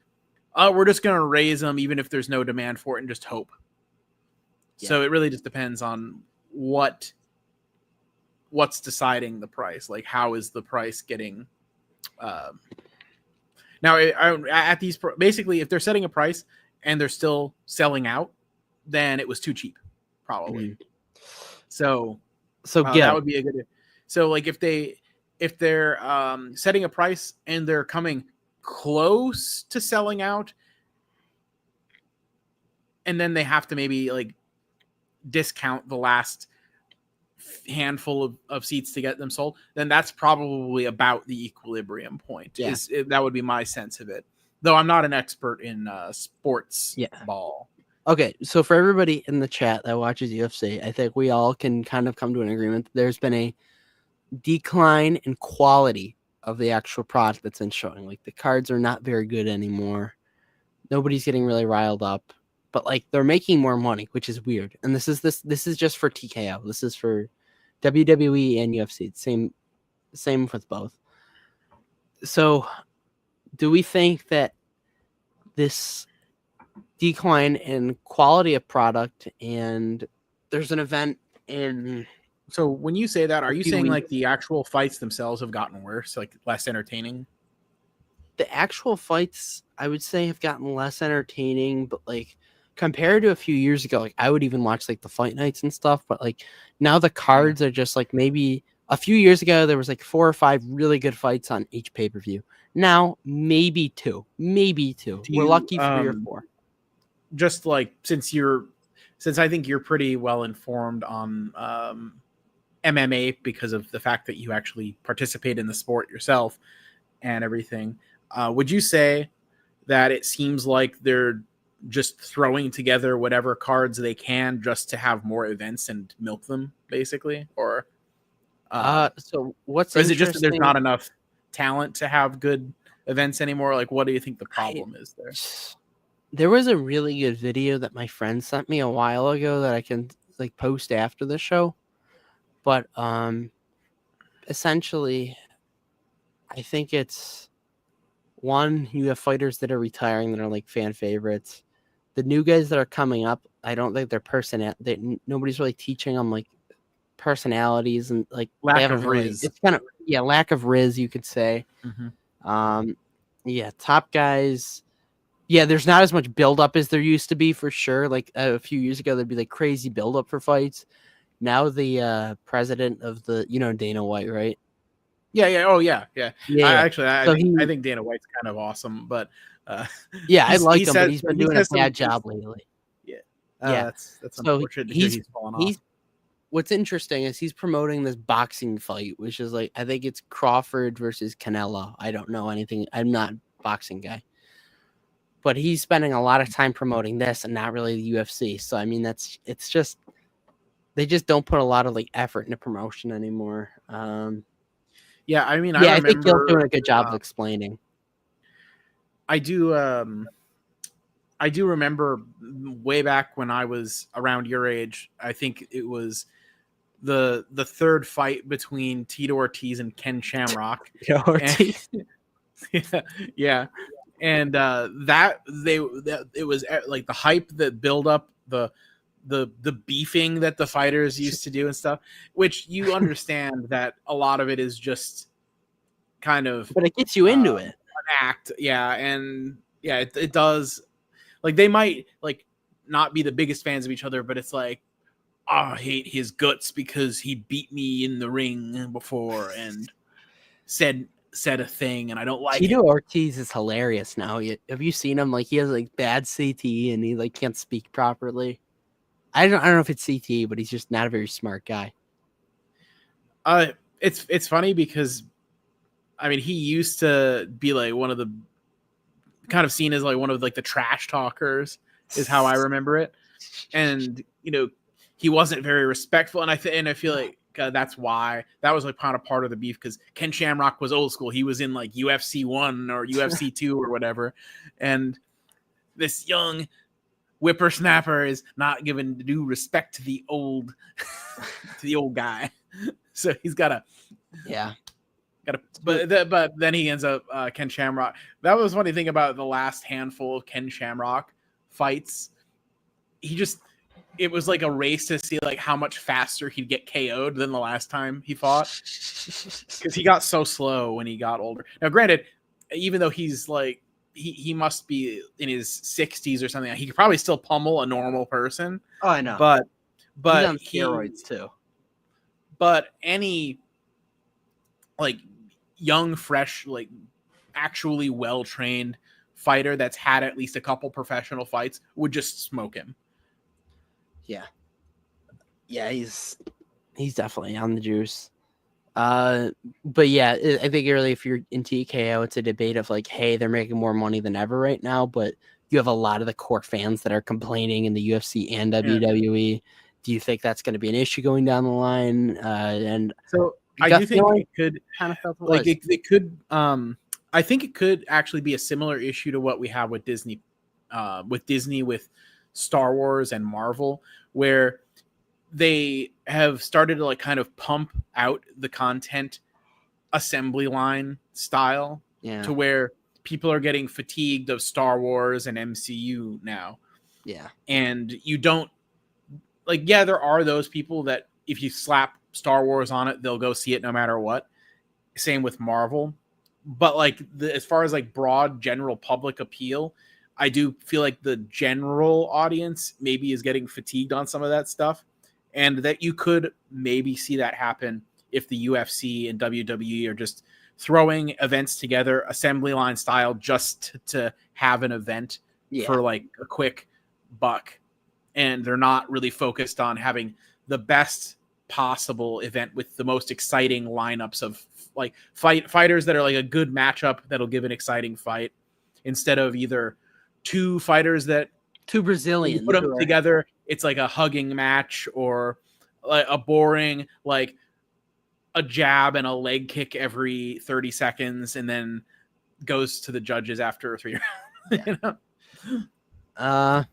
we're just going to raise them even if there's no demand for it and just hope. Yeah. So it really just depends on what's deciding the price. Like, how is the price getting now at these basically, if they're setting a price and they're still selling out, then it was too cheap, probably. Mm-hmm. So that would be a good. So like if they're setting a price and they're coming close to selling out, and then they have to maybe like discount the last handful of seats to get them sold, then that's probably about the equilibrium point. Yeah. That would be my sense of it. Though I'm not an expert in sports ball. Okay, so for everybody in the chat that watches UFC, I think we all can kind of come to an agreement that there's been a decline in quality of the actual product that's been showing. Like, the cards are not very good anymore. Nobody's getting really riled up, but like they're making more money, which is weird. And this is just for TKO. This is for WWE and UFC. Same with both. So do we think that this decline in quality of product, and there's an event in... So when you say that, are you saying like the actual fights themselves have gotten worse, like less entertaining? The actual fights, I would say, have gotten less entertaining, but like compared to a few years ago, like I would even watch like the fight nights and stuff, but like now the cards are just like, maybe a few years ago there was like 4 or 5 really good fights on each pay-per-view. Now maybe two. We're lucky 3 or 4. Just like since I think you're pretty well informed on MMA because of the fact that you actually participate in the sport yourself and everything, would you say that it seems like they're just throwing together whatever cards they can just to have more events and milk them, basically? Or so what's or is it just that there's not enough talent to have good events anymore? Like, what do you think the problem is there? There was a really good video that my friend sent me a while ago that I can like post after the show. But essentially, I think it's one, you have fighters that are retiring that are like fan favorites. The new guys that are coming up, I don't think they're nobody's really teaching them like personalities and like lack of riz. It's kind of lack of riz, you could say. Mm-hmm. Top guys. Yeah, there's not as much buildup as there used to be, for sure. Like a few years ago, there'd be like crazy buildup for fights. Now the president of the, Dana White, right? Yeah. Oh, yeah. I think Dana White's kind of awesome, but I like him, but he's been doing a bad job lately. Yeah. That's unfortunate. He's fallen off. What's interesting is he's promoting this boxing fight, which is like, I think it's Crawford versus Canelo. I don't know anything. I'm not a boxing guy. but he's spending a lot of time promoting this and not really the UFC. So I mean, it's just they just don't put a lot of like effort into promotion anymore. Yeah, I mean, Yeah, I I think Gil's remember. doing a good job of explaining. I do. I do remember way back when I was around your age. I think it was the third fight between Tito Ortiz and Ken Shamrock. Ortiz. Yeah, and it was like the hype that build up the beefing that the fighters used to do and stuff, which you understand that a lot of it is just kind of But it gets you into it. an act. Yeah, and yeah, it does. Like they might like not be the biggest fans of each other, but it's like, oh, I hate his guts because he beat me in the ring before and said a thing, and I don't like Tito it. Ortiz is hilarious now. Have you seen him? Like he has like bad CT and he like can't speak properly. I don't know if it's CT, but he's just not a very smart guy. It's funny because I mean he used to be like one of the kind of seen as like one of like the trash talkers is how I remember it, and you know he wasn't very respectful, and I feel like that's why that was like kind of part of the beef because Ken Shamrock was old school. He was in like UFC 1 or UFC 2 or whatever, and this young whippersnapper is not giving due respect to the old guy, so he's got to but then he ends up Ken Shamrock. That was funny thing about the last handful of Ken Shamrock fights. It was like a race to see like how much faster he'd get KO'd than the last time he fought, because he got so slow when he got older. Now, granted, even though he's like he must be in his 60s or something, he could probably still pummel a normal person. Oh, I know. But he's on steroids too. But any like young, fresh, like actually well-trained fighter that's had at least a couple professional fights would just smoke him. Yeah, he's definitely on the juice. But yeah, I think really if you're in TKO, it's a debate of like, hey, they're making more money than ever right now, but you have a lot of the core fans that are complaining in the UFC and WWE. Do you think that's going to be an issue going down the line? And so I do think it could kind of felt like it could. I think it could actually be a similar issue to what we have with Disney, with Star Wars and Marvel, where they have started to like kind of pump out the content assembly line style to where people are getting fatigued of Star Wars and MCU now. Yeah. And you don't like, yeah, there are those people that if you slap Star Wars on it, they'll go see it no matter what. Same with Marvel. But like as far as like broad general public appeal, I do feel like the general audience maybe is getting fatigued on some of that stuff, and that you could maybe see that happen if the UFC and WWE are just throwing events together assembly line style just to have an event for like a quick buck, and they're not really focused on having the best possible event with the most exciting lineups of like fighters that are like a good matchup that'll give an exciting fight, instead of either two fighters that two Brazilians put them together, it's like a hugging match, or like a boring like a jab and a leg kick every 30 seconds and then goes to the judges after 3 rounds. You know?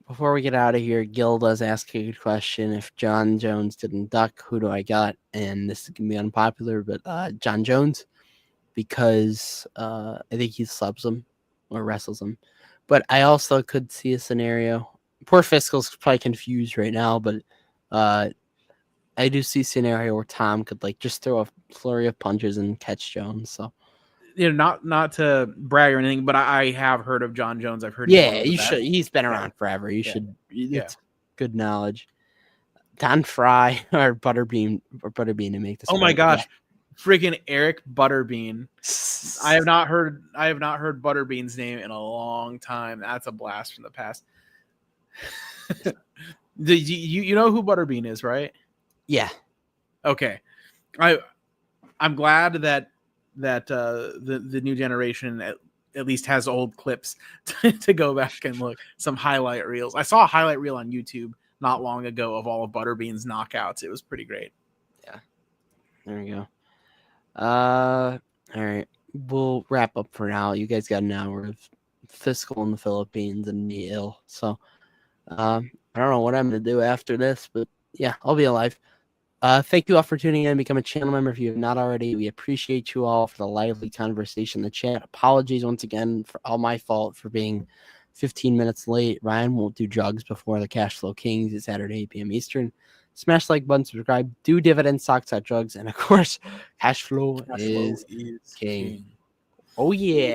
Before we get out of here, Gil does ask a good question. If John Jones didn't duck, who do I got? And this is going to be unpopular, but John Jones, because I think he subs him or wrestles him. But I also could see a scenario. Poor Fiscal's probably confused right now, but I do see a scenario where Tom could like just throw a flurry of punches and catch Jones. So, you know, not to brag or anything, but I have heard of John Jones. I've heard. Yeah, you should. He's been around forever. You should. It's good knowledge. Don Fry or Butterbean to make this. Oh my gosh, freaking Eric Butterbean! I have not heard Butterbean's name in a long time. That's a blast from the past. You know who Butterbean is, right? Yeah. Okay. I'm glad that the new generation at least has old clips to go back and look, some highlight reels. I saw a highlight reel on YouTube not long ago of all of Butterbean's knockouts. It was pretty great. Yeah. There we go. All right. We'll wrap up for now. You guys got an hour of fiscal in the Philippines and me ill. So I don't know what I'm going to do after this, but yeah, I'll be alive. Thank you all for tuning in. Become a channel member if you have not already. We appreciate you all for the lively conversation in the chat. Apologies once again for all my fault for being 15 minutes late. Ryan won't do drugs before the Cash Flow Kings. It's Saturday, 8 p.m. Eastern. Smash the like button, subscribe, do dividend stocks at drugs, and of course, cash flow is king. Oh yeah.